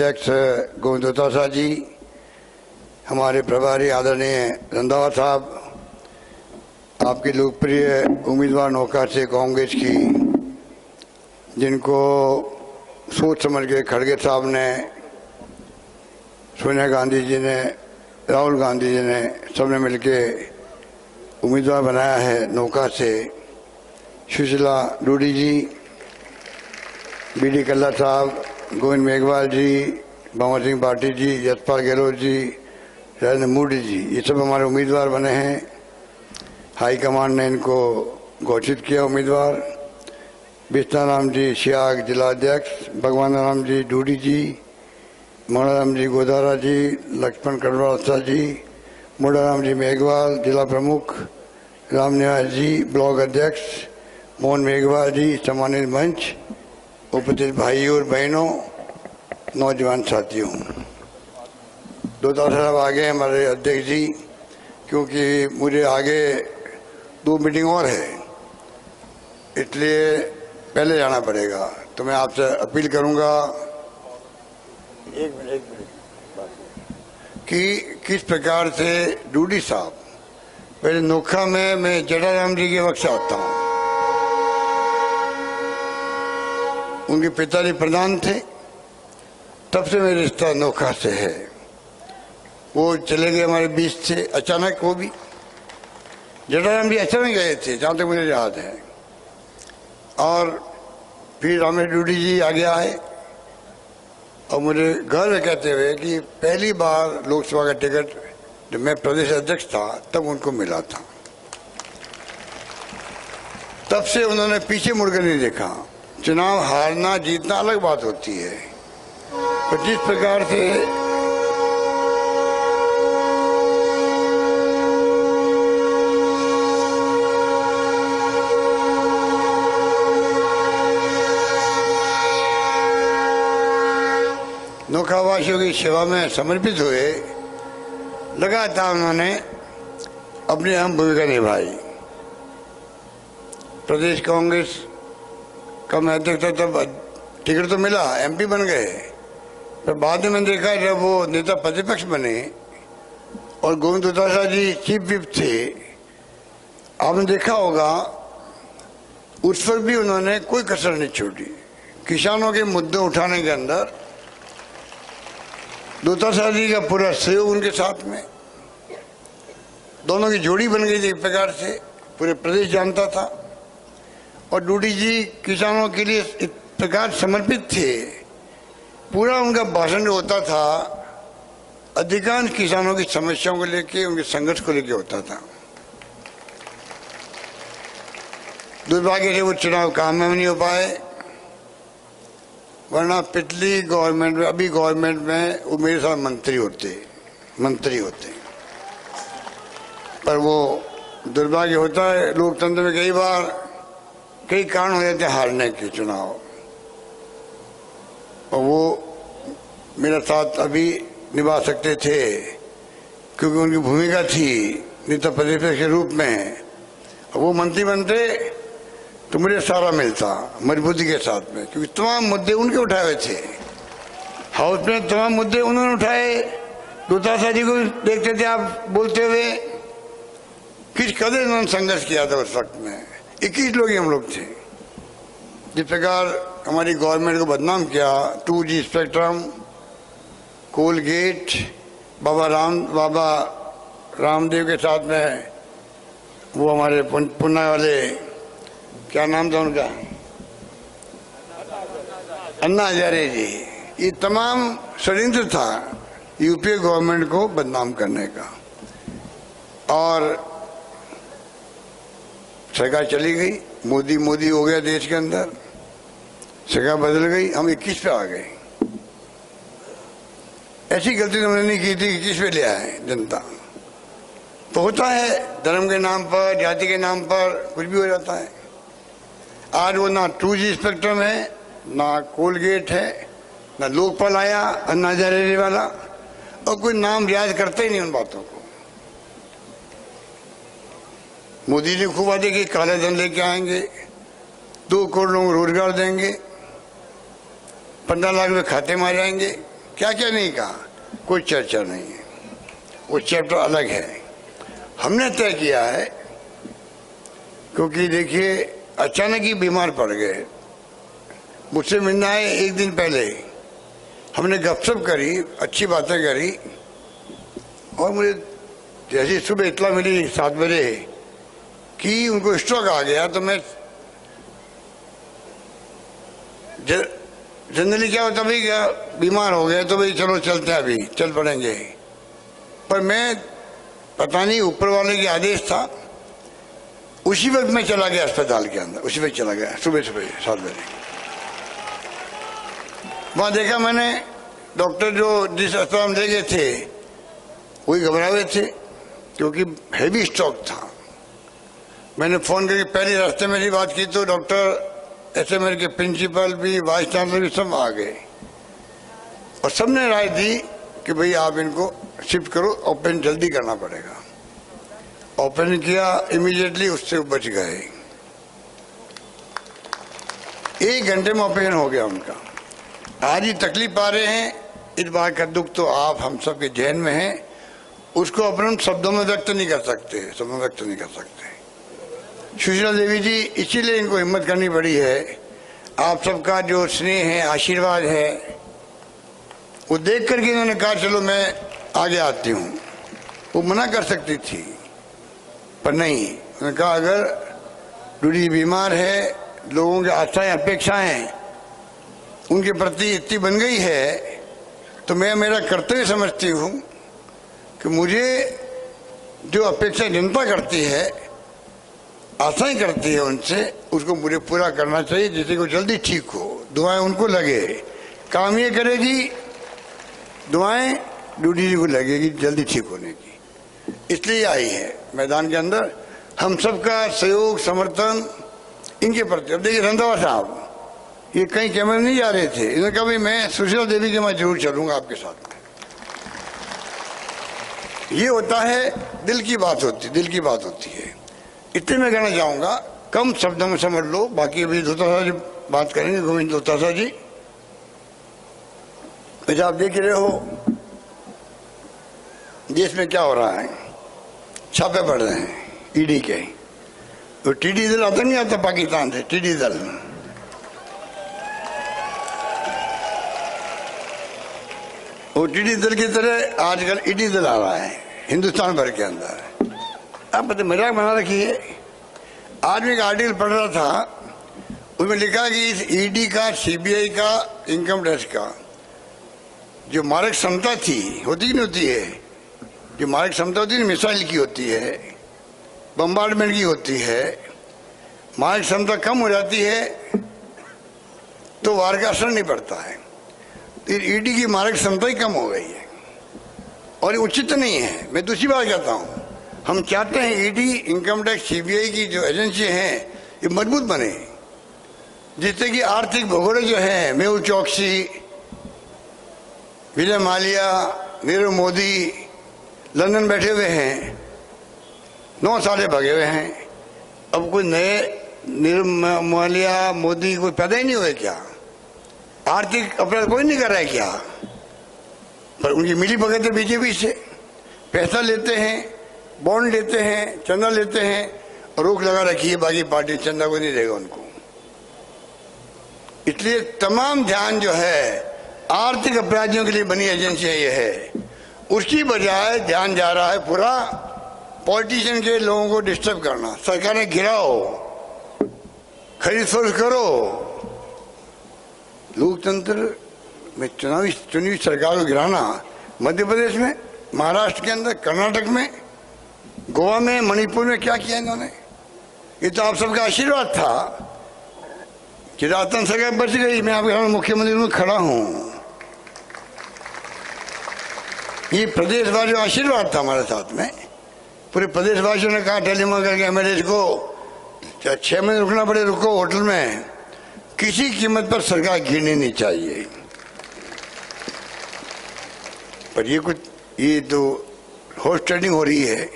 अध्यक्ष गोविंद दोतासा जी, हमारे प्रभारी आदरणीय रंधावा साहब, आपकी लोकप्रिय उम्मीदवार नौका से कांग्रेस की, जिनको सोच समझ के खड़गे साहब ने, सोनिया गांधी जी ने, राहुल गांधी जी ने, सबने मिलके उम्मीदवार बनाया है नौका से। सुशीला डूडी जी, बीडी कल्ला साहब, गोविंद मेघवाल जी, भंवर सिंह भाटी जी, यशपाल गहलोत जी, नरेंद्र मोदी जी, ये सब हमारे उम्मीदवार बने हैं। हाईकमान ने इनको घोषित किया उम्मीदवार। बिस्ताराम जी सियाग जिला अध्यक्ष, भगवान राम जी डूडी जी, मोड़ाराम जी गोदारा जी, लक्ष्मण कड़वासा जी, मोड़ाराम जी मेघवाल जिला प्रमुख, रामनिवास जी ब्लॉक अध्यक्ष, मोहन मेघवाल जी सम्मानित मंच, उपस्थित भाई और बहनों, नौजवान साथियों, दोतासा साहब आगे हमारे अध्यक्ष जी, क्योंकि मुझे आगे 2 मीटिंग और है, इसलिए पहले जाना पड़ेगा। तो मैं आपसे अपील करूंगा एक मिनट कि किस प्रकार से डूडी साहब, पहले नोखा में मैं जटाराम जी के वक्त से आता हूँ, उनके पिताजी प्रधान थे, तब से मेरा रिश्ता नोखा से है। वो चले गए हमारे बीच से अचानक, वो भी जटाराम जी अचानक गए थे जहाँ तक मुझे याद है। और फिर रमेश डूडी जी आगे आए और मुझे गर्व कहते हुए कि पहली बार लोकसभा का टिकट जब मैं प्रदेश अध्यक्ष था तब उनको मिला था। तब से उन्होंने पीछे मुड़कर नहीं देखा। चुनाव हारना जीतना अलग बात होती है, पर जिस प्रकार से नौखावासियों की सेवा में समर्पित हुए, लगातार उन्होंने अपनी अहम भूमिका निभाई। प्रदेश कांग्रेस का मैं अध्यक्ष था, तब टिकट तो मिला, एमपी बन गए, पर बाद में मैंने देखा जब वो नेता प्रतिपक्ष बने और गोविंद दोतासा जी चीफ विप थे, आपने देखा होगा उस पर भी उन्होंने कोई कसर नहीं छोड़ी। किसानों के मुद्दे उठाने के अंदर दोतासा जी का पूरा सहयोग उनके साथ में, दोनों की जोड़ी बन गई थी एक प्रकार से, पूरे प्रदेश जानता था। और डूडी जी किसानों के लिए इस प्रकार समर्पित थे, पूरा उनका भाषण जो होता था अधिकांश किसानों की समस्याओं को लेके, उनके संघर्ष को लेके होता था। दुर्भाग्य से वो चुनाव कामयाब नहीं हो पाए, वरना पिछली गवर्नमेंट में, अभी गवर्नमेंट में वो मेरे साथ मंत्री होते। पर वो दुर्भाग्य होता है लोकतंत्र में, कई बार कई कारण हो जाते हैं हारने के चुनाव, और वो मेरा साथ अभी निभा सकते थे क्योंकि उनकी भूमिका थी नेता प्रतिपक्ष के रूप में। वो मंत्री बनते तो मुझे सारा मिलता मजबूती के साथ में, क्योंकि तमाम मुद्दे उनके उठाए हुए थे। हाउस में तमाम मुद्दे उन्होंने उठाए। दोतासा जी को देखते थे आप बोलते हुए, किस कदर उन्होंने संघर्ष किया था उस वक्त में। 21 लोग ही हम लोग थे। जिस प्रकार हमारी गवर्नमेंट को बदनाम किया, 2G spectrum, Colgate, Baba Ramdev के साथ में वो हमारे पुन्ना वाले, क्या नाम था उनका, अन्ना हजारे जी, ये तमाम षड्यंत्र था यूपीए गवर्नमेंट को बदनाम करने का। और सरकार चली गई, मोदी हो गया देश के अंदर, सरकार बदल गई, हम 21 पे आ गए। ऐसी गलती तो हमने नहीं की थी, 21 पे ले आए जनता। तो होता है, धर्म के नाम पर, जाति के नाम पर कुछ भी हो जाता है। आज वो ना 2G स्पेक्ट्रम है, ना कोलगेट है, ना लोकपाल आया अन्ना हजारे वाला, और कोई नाम याद करते ही नहीं उन बातों को। मोदी ने खूब वादे कि काले धन लेके आएंगे, 2 करोड़ लोगों को रोजगार देंगे, 15 लाख में खाते में आ जाएंगे। क्या क्या नहीं कहा, कोई चर्चा नहीं है, वो चैप्टर अलग है। हमने तय किया है, क्योंकि देखिए अचानक ही बीमार पड़ गए, मुझसे मिलना है एक दिन पहले, हमने गपशप करी, अच्छी बातें करी, और मुझे जैसे सुबह इतला मिली 7 बजे कि उनको स्ट्रोक आ गया, तो मैं जनरली क्या होता भाई, क्या बीमार हो गए तो भाई चलो चलते हैं, अभी चल पड़ेंगे, पर मैं पता नहीं ऊपर वाले के आदेश था, उसी वक्त मैं चला गया अस्पताल के अंदर, उसी वक्त चला गया सुबह 7 बजे। वहां देखा मैंने डॉक्टर जो जिस अस्पताल में ले गए थे वही घबराए हुए थे, क्योंकि हैवी स्ट्रोक था। मैंने फोन करके पहले रास्ते में ही बात की तो डॉक्टर SML के प्रिंसिपल भी, वाइस चांसलर भी सब आ गए, और सबने राय दी कि भाई आप इनको शिफ्ट करो, ऑपरेशन जल्दी करना पड़ेगा। ऑपरेशन किया इमीडिएटली, उससे बच गए। 1 घंटे में ऑपरेशन हो गया उनका। आज ही तकलीफ पा रहे हैं, इस बात का दुख तो आप हम सब के जहन में है, उसको अपन शब्दों में व्यक्त नहीं कर सकते, शब्दों में व्यक्त नहीं कर सकते। सुशीला देवी जी, इसीलिए इनको हिम्मत करनी पड़ी है। आप सबका जो स्नेह है, आशीर्वाद है, वो देख करके इन्होंने कहा चलो मैं आगे आती हूँ। वो मना कर सकती थी, पर नहीं, उन्होंने कहा अगर डूडी बीमार है, लोगों की आशाएं अपेक्षाएं उनके प्रति इतनी बन गई है, तो मैं मेरा कर्तव्य समझती हूँ कि मुझे जो अपेक्षा जनता करती है, आशाएं करती है उनसे, उसको मुझे पूरा करना चाहिए, जिससे कि जल्दी ठीक हो। दुआएं उनको लगे, काम ये करेगी, दुआएं डूडी जी को लगेगी जल्दी ठीक होने की, इसलिए आई है मैदान के अंदर। हम सबका सहयोग समर्थन इनके प्रति। अब देखिए रंधावा साहब, ये कहीं कैमरे नहीं जा रहे थे, इन्होंने कहा भाई मैं सुशीला देवी के मैं जरूर चलूंगा आपके साथ में। ये होता है, दिल की बात होती है, दिल की बात होती है। इतने मैं कहना चाहूंगा, कम शब्दों में समझ लो, बाकी अभी दोतासा जी बात करेंगे, गोविंद दोतासा जी। वैसे आप देख रहे हो देश में क्या हो रहा है, छापे पड़ रहे हैं ईडी के। तो टीडी दल आता नहीं आता पाकिस्तान से, टीडी दल, वो टीडी दल की तरह आजकल ईडी दल आ रहा है हिंदुस्तान भर के अंदर। आप पता मजाक बना रखिए। आज मैं एक आर्टिकल पढ़ रहा था, उसमें लिखा कि इस ईडी का, सीबीआई का, इनकम टैक्स का जो मारक क्षमता थी, होती कि नहीं होती है, जो मारक क्षमता होती है, मिसाइल की होती है, बम्बार्डमेंट की होती है, मारक क्षमता कम हो जाती है तो वार का असर नहीं पड़ता है। ईडी की मारक क्षमता ही कम हो गई है, और ये उचित नहीं है। मैं दूसरी बात कहता हूँ, हम चाहते हैं ईडी, इनकम टैक्स, सीबीआई की जो एजेंसी हैं ये मजबूत बने, जिससे कि आर्थिक भगोड़े जो हैं, मेहुल चौकसी, विजय माल्या, नीरव मोदी लंदन बैठे हुए हैं, 9 साल भगे हुए हैं। अब कोई नए नीरव माल्या, मोदी कोई पैदा ही नहीं हुए क्या? आर्थिक अपराध कोई नहीं कर रहा है क्या? पर उनकी मिली भगत है बीजेपी से, पैसा लेते हैं, बॉन्ड लेते हैं, चंदा लेते हैं, और रोक लगा रखी है बाकी पार्टी चंदा को नहीं देगा उनको। इसलिए तमाम ध्यान जो है आर्थिक अपराधियों के लिए बनी एजेंसियां ये है, उसकी बजाय ध्यान जा रहा है पूरा पॉलिटिशियन के लोगों को डिस्टर्ब करना। सरकारें गिराओ, खरीद फरोख्त करो। लोकतंत्र में चुनी सरकार को गिराना, मध्य प्रदेश में, महाराष्ट्र के अंदर, कर्नाटक में, गोवा में, मणिपुर में क्या किया इन्होंने? ये तो आप सबका आशीर्वाद था कि राजस्थान सरकार बच गई। मैं आपके सामने मुख्यमंत्री में खड़ा हूं, ये प्रदेशवासियों का आशीर्वाद था हमारे साथ में। पूरे प्रदेशवासियों ने कहा टेलीफोन करके एमएलए को 6 महीने रुकना पड़े, रुको होटल में, किसी कीमत पर सरकार गिरनी नहीं चाहिए। पर ये तो हॉर्स ट्रेडिंग हो रही है,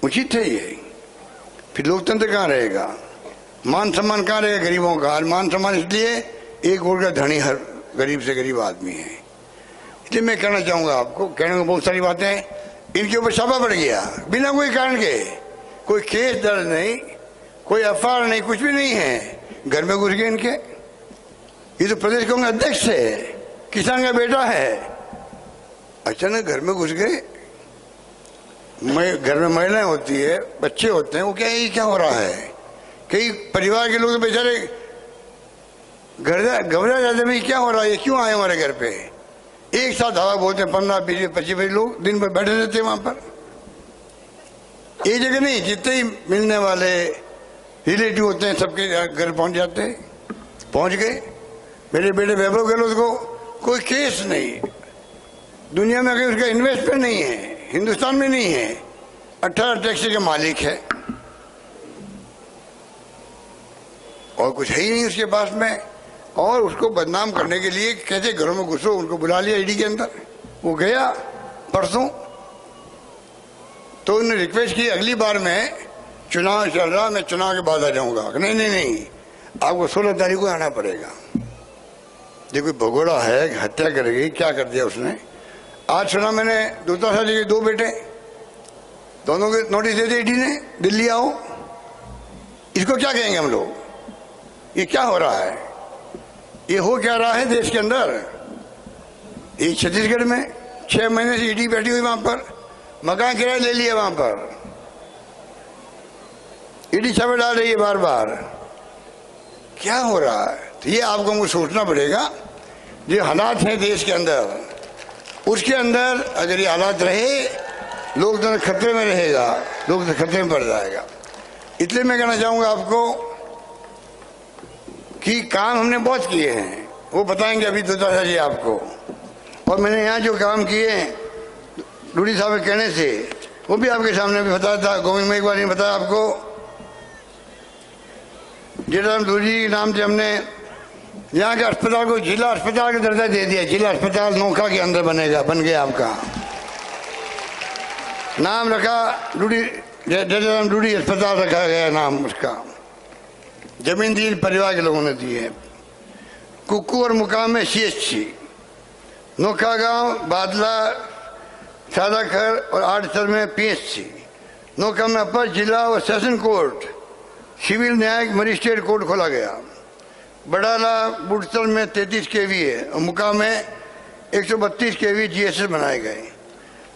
उचित है ये? फिर लोकतंत्र कहाँ रहेगा, मान सम्मान कहाँ रहेगा गरीबों का? मान सम्मान इसलिए एक वोट का धनी हर गरीब से गरीब आदमी है। इसलिए मैं कहना चाहूँगा आपको, कहने को बहुत सारी बातें हैं, इनके ऊपर छापा पड़ गया बिना कोई कारण के, कोई केस दर्ज नहीं, कोई एफआईआर नहीं, कुछ भी नहीं है, घर में घुस गए इनके। ये तो प्रदेश कांग्रेस अध्यक्ष है, किसान का बेटा है, अचानक घर में घुस गए। घर में महिलाएं होती है, बच्चे होते हैं, वो क्या ये क्या हो रहा है? कई परिवार के लोग तो बेचारे घबरा जाते हैं, क्या हो रहा है, ये क्यों आए हमारे घर पे? एक साथ हवा बोलते हैं, 15 20 25 लोग दिन भर बैठे रहते हैं वहां पर। एक जगह नहीं, जितने ही मिलने वाले रिलेटिव होते हैं सबके घर पहुंच जाते हैं। पहुंच गए। मेरे बेटे वैभव गहलोत को कोई केस नहीं, दुनिया में कहीं उसका इन्वेस्टमेंट नहीं है, हिंदुस्तान में नहीं है, 18 टैक्सी का मालिक है और कुछ है ही नहीं उसके पास में। और उसको बदनाम करने के लिए कैसे घरों में घुसो, उनको बुला लिया ईडी के अंदर। वो गया परसों, तो उन्होंने रिक्वेस्ट की अगली बार में चुनाव चल रहा, मैं चुनाव के बाद आ जाऊंगा। नहीं नहीं नहीं, आपको 16 तारीख को आना पड़ेगा। ये कोई भगोड़ा है, हत्या करेगी, क्या कर दिया उसने। आज सुना मैंने दूसरा शादी के 2 बेटे, दोनों के नोटिस दे दिए ईडी ने, दिल्ली आओ। इसको क्या कहेंगे हम लोग? ये क्या हो रहा है? ये हो क्या रहा है देश के अंदर? ये छत्तीसगढ़ में 6 महीने से ईडी बैठी हुई, वहां पर मकान किराया ले लिया, वहां पर ईडी छापे डाल रही है बार बार। क्या हो रहा है? तो ये आपको मुझे सोचना पड़ेगा। जो हालात हैं देश के अंदर, उसके अंदर अगर ये हालात रहे, लोकतंत्र खतरे में रहेगा, लोकतंत्र खतरे में पड़ जाएगा। इसलिए मैं कहना चाहूंगा आपको कि काम हमने बहुत किए हैं, वो बताएंगे अभी दूसरा जी आपको। और मैंने यहाँ जो काम किए हैं डूडी साहब के कहने से, वो भी आपके सामने भी बताया था। गोविंद मेघवाल ने बताया आपको, जयराम डूडी के नाम से हमने यहाँ के अस्पताल को जिला अस्पताल का दर्जा दे दिया। जिला अस्पताल नोखा के अंदर बनेगा, बन गया आपका। नाम रखा डूडी, जयराम डूडी अस्पताल रखा गया नाम उसका। जमीन दी परिवार के लोगों ने दी है। कुक्कू और मुकाम में CHC, नोखा गांव, बादला, सादाखर और 8 में PHC, नोखा में अपर जिला और सेशन कोर्ट, सिविल न्यायिक मजिस्ट्रेट कोर्ट खोला गया। बड़ाला बुड़सर में 33 kV है और मुकाम में 132 kV GSS बनाए गए।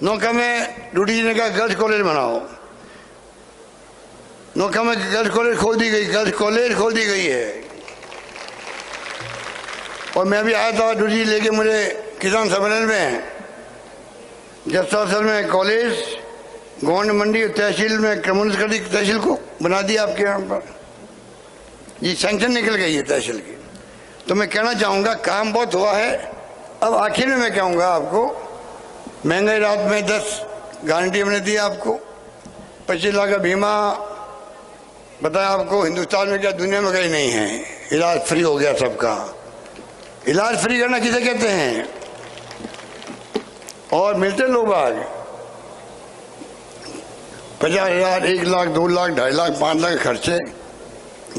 नोखा में डूडी जी ने कहा गर्ल्स कॉलेज बनाओ। नोखा में गर्ल्स कॉलेज खोल दी गई, गर्ल्स कॉलेज खोल दी गई है। और मैं भी आया था डूडी जी लेके मुझे किसान सम्मेलन में, जस्तासर में कॉलेज, गोंड मंडी तहसील में कम्युनिस्ट कर दी, तहसील को बना दिया आपके यहाँ पर। ये सैंक्शन निकल गई है तहसील की। तो मैं कहना चाहूँगा काम बहुत हुआ है। अब आखिर में मैं कहूँगा आपको, महंगाई रात में 10 गारंटी हमने दी आपको, 25 लाख का बीमा बताया आपको। हिंदुस्तान में क्या दुनिया में कहीं नहीं है, इलाज फ्री हो गया सबका। इलाज फ्री करना किसे कहते हैं? और मिलते लोग आज 50,000, 1 लाख, 2 लाख, 2.5 लाख, 5 लाख खर्चे,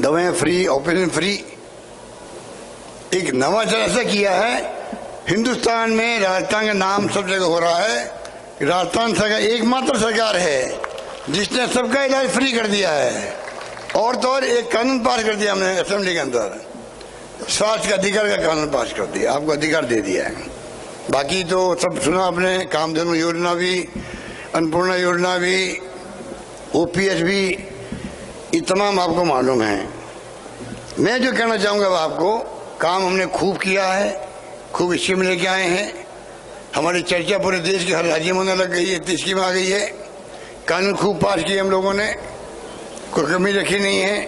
दवाएं फ्री, ऑपरेशन फ्री। एक नवाचार ऐसा किया है हिंदुस्तान में, राजस्थान का नाम सब जगह हो रहा है। राजस्थान सरकार एकमात्र सरकार है जिसने सबका इलाज फ्री कर दिया है। और तो और एक कानून पास कर दिया हमने असेंबली के अंदर, स्वास्थ्य का अधिकार का कानून पास कर दिया, आपको अधिकार दे दिया है। बाकी तो सब सुना आपने, कामधेनु योजना भी, अन्नपूर्णा योजना भी, OPS भी, ये तमाम आपको मालूम है। मैं जो कहना चाहूँगा आपको, काम हमने खूब किया है, खूब स्कीम लेके आए हैं। हमारी चर्चा पूरे देश के हर राज्य में होने लग गई है, 30 स्कीम आ गई है। कानून खूब पास किए हम लोगों ने, कोई कमी रखी नहीं है।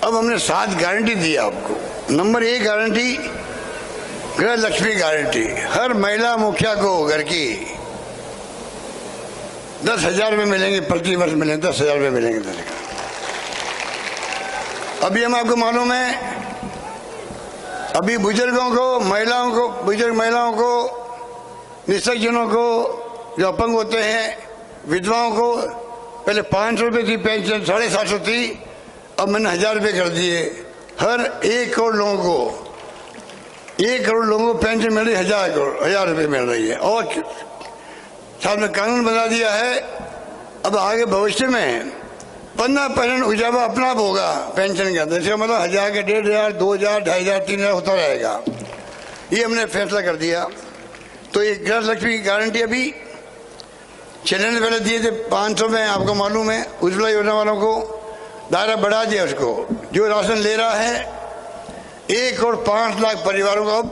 अब हमने 7 गारंटी दी आपको। नंबर 1 गारंटी, गृह लक्ष्मी गारंटी। हर महिला मुखिया को घर की 10,000 रुपये मिलेंगे, प्रति वर्ष मिलेंगे, 10,000 रुपये मिलेंगे। अभी हम आपको मालूम है, अभी बुजुर्गों को, महिलाओं को, बुजुर्ग महिलाओं को, निःशक्तजनों को, जो अपंग होते हैं, विधवाओं को पहले 500 रुपये थी पेंशन, 750 थी, अब मैंने 1,000 रुपये कर दिए। हर 1 करोड़ लोगों को 1 करोड़ लोगों को पेंशन मिल रही है, 1000 रुपये मिल रही है। और साथ में कानून बना दिया है, अब आगे भविष्य में 15% इजाफा अपना आप होगा पेंशन के अंदर। इसका मतलब 1000 के 1500, 2000, 2500, 3000 होता रहेगा। ये हमने फैसला कर दिया। तो ये गृह लक्ष्मी की गारंटी अभी 6 महीने पहले दिए थे 500 में, आपको मालूम है। उज्ज्वला योजना वालों को दायरा बढ़ा दिया उसको। जो राशन ले रहा है 1 करोड़ 5 लाख परिवारों को अब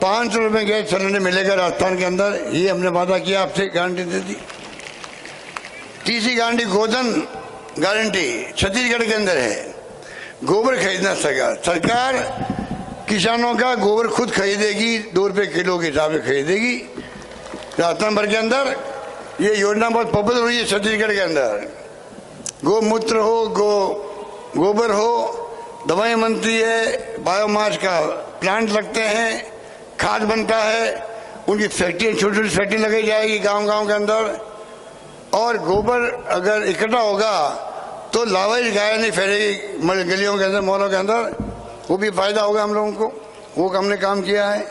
500 रुपये गैस सिलेंडर मिलेगा राजस्थान के अंदर। ये हमने वादा किया, आपसे गारंटी दे दी। तीसरी गारंटी गोधन गारंटी छत्तीसगढ़ के अंदर है। गोबर खरीदना सरकार किसानों का गोबर खुद खरीदेगी, 2 रुपये किलो के हिसाब से खरीदेगी राजस्थान भर के अंदर। ये योजना बहुत पॉपुलर हुई है छत्तीसगढ़ के अंदर। गोमूत्र हो, गोबर हो, दवाएं बनती है, बायोमास का प्लांट लगते हैं, खाद बनता है, उनकी फैक्ट्री, छोटी छोटी फैक्ट्री लगाई जाएगी गांव-गांव के अंदर। और गोबर अगर इकट्ठा होगा तो लावारिस गाय नहीं फैलेगी गलियों के अंदर, मोहल्लों के अंदर, वो भी फायदा होगा हम लोगों को। वो हमने काम किया है।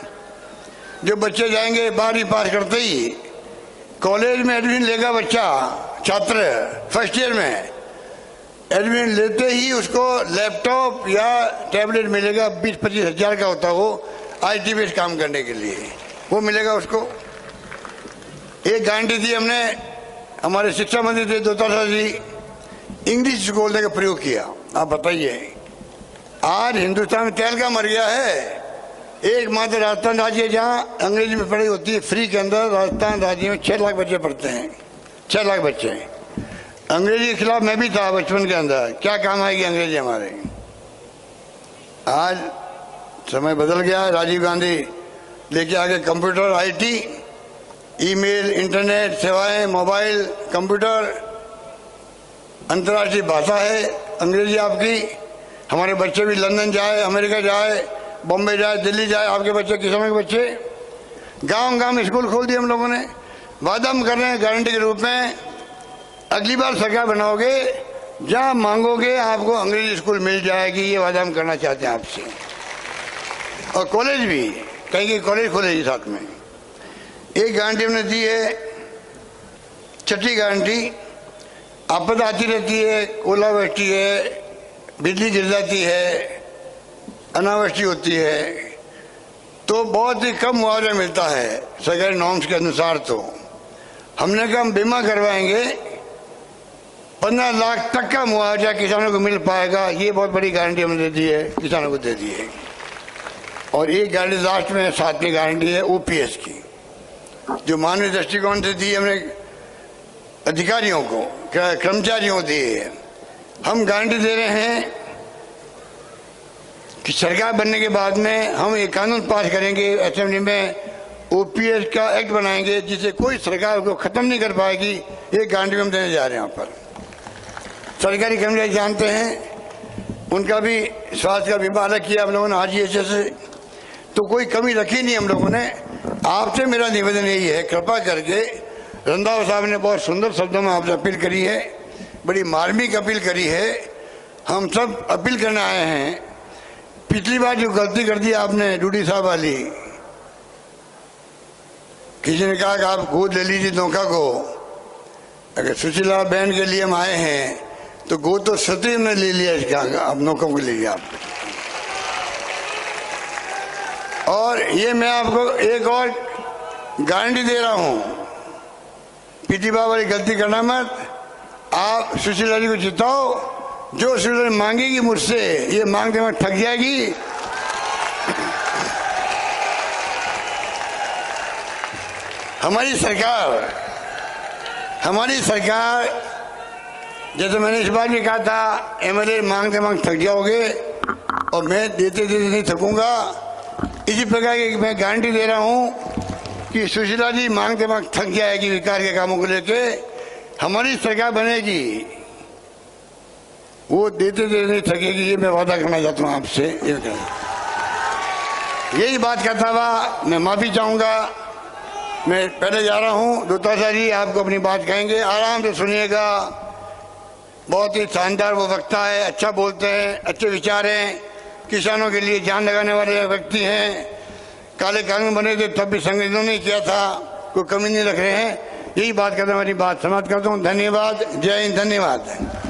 जो बच्चे जाएंगे 12वीं पास करते ही कॉलेज में एडमिशन लेगा बच्चा, छात्र फर्स्ट ईयर में एडमिशन लेते ही उसको लैपटॉप या टैबलेट मिलेगा। 20-25 हजार का होता है वो, IT बेस्ड काम करने के लिए वो मिलेगा उसको। एक गारंटी दी हमने, हमारे शिक्षा मंत्री थे दोतारा जी, इंग्लिश बोलने का प्रयोग किया। आप बताइए, आज हिंदुस्तान में तेल का मर गया है। एकमात्र राजस्थान राज्य है जहाँ अंग्रेजी में पढ़ाई होती है फ्री के अंदर। राजस्थान राज्य में 6 लाख बच्चे पढ़ते हैं, 6 लाख बच्चे। अंग्रेजी के खिलाफ मैं भी था बचपन के अंदर, क्या काम आएगी अंग्रेजी हमारे। आज समय बदल गया। राजीव गांधी लेके आगे कंप्यूटर, IT, ईमेल, इंटरनेट सेवाएं, मोबाइल, कंप्यूटर, अंतर्राष्ट्रीय भाषा है अंग्रेजी आपकी। हमारे बच्चे भी लंदन जाए, अमेरिका जाए, बॉम्बे जाए, दिल्ली जाए, आपके बच्चे, किसानों के बच्चे। गांव-गांव में स्कूल खोल दिए हम लोगों ने। वादा हम कर रहे हैं गारंटी के रूप में, अगली बार सरकार बनाओगे जहां मांगोगे आपको अंग्रेजी स्कूल मिल जाएगी। ये वादा हम करना चाहते हैं आपसे। और कॉलेज भी, कहीं कॉलेज खोलेगी साथ में। एक गारंटी हमने दी है, छठी गारंटी। आपदा आती रहती है, ओलावृष्टि है, बिजली गिर जाती है, अनावृष्टि होती है, तो बहुत ही कम मुआवजा मिलता है सरकारी नॉर्म्स के अनुसार। तो हमने कहा हम बीमा करवाएंगे, 15 लाख तक का मुआवजा किसानों को मिल पाएगा। ये बहुत बड़ी गारंटी हमने दे दी है, किसानों को दे दी है। और एक गारंटी लास्ट में 7वीं गारंटी है OPS की, जो मानवीय दृष्टिकोण से दी हमने अधिकारियों को, कर्मचारियों को दी है। हम गारंटी दे रहे हैं कि सरकार बनने के बाद में हम एक कानून पास करेंगे असेंबली में, OPS का एक्ट बनाएंगे जिसे कोई सरकार को खत्म नहीं कर पाएगी। ये गारंटी हम देने जा रहे हैं। यहाँ पर सरकारी कर्मचारी जानते हैं, उनका भी स्वास्थ्य का बीमा अलग किया हम लोगों ने RGHS से, तो कोई कमी रखी नहीं हम लोगों ने। आपसे मेरा निवेदन यही है, कृपा करके, रंधावा साहब ने बहुत सुंदर शब्दों में आपसे अपील करी है, बड़ी मार्मिक अपील करी है। हम सब अपील करने आए हैं। पिछली बार जो गलती कर दी आपने ड्यूटी साहब वाली, किसी ने कहा कि आप गोद ले लीजिए नौका को। अगर सुशीला बहन के लिए हम आए हैं तो गोद तो सती ने ले लिया, इसका आप नौकों को ले लिया आप। और ये मैं आपको एक और गारंटी दे रहा हूं, पिछली बार वाली गलती करना मत। आप सुशीला जी को जिताओ, जो सुशीला मांगेगी मुझसे, ये मांगते में थक जाएगी। हमारी सरकार, जैसे मैंने इस बार भी कहा था, MLA मांगते थक जाओगे और मैं देते नहीं थकूंगा। इसी प्रकार की मैं गारंटी दे रहा हूं कि सुशीला जी मांगते थक जाएगी विकास के कामों को लेके। हमारी सरकार बनेगी, वो देते नहीं थकेगी। ये मैं वादा करना चाहता हूँ आपसे। यही बात करता हुआ मैं माफी चाहूंगा। मैं पहले जा रहा हूँ। दोतारा जी आपको अपनी बात कहेंगे, आराम से सुनिएगा। बहुत ही शानदार वो वक्ता है, अच्छा बोलते हैं, अच्छे विचार हैं, किसानों के लिए जान लगाने वाले व्यक्ति हैं। काले कानून बने थे तब भी संघ इन्होंने किया था, कोई कमी नहीं रख रहे हैं। यही बात करते हमारी बात समाप्त करता हूँ। धन्यवाद। जय हिंद। धन्यवाद।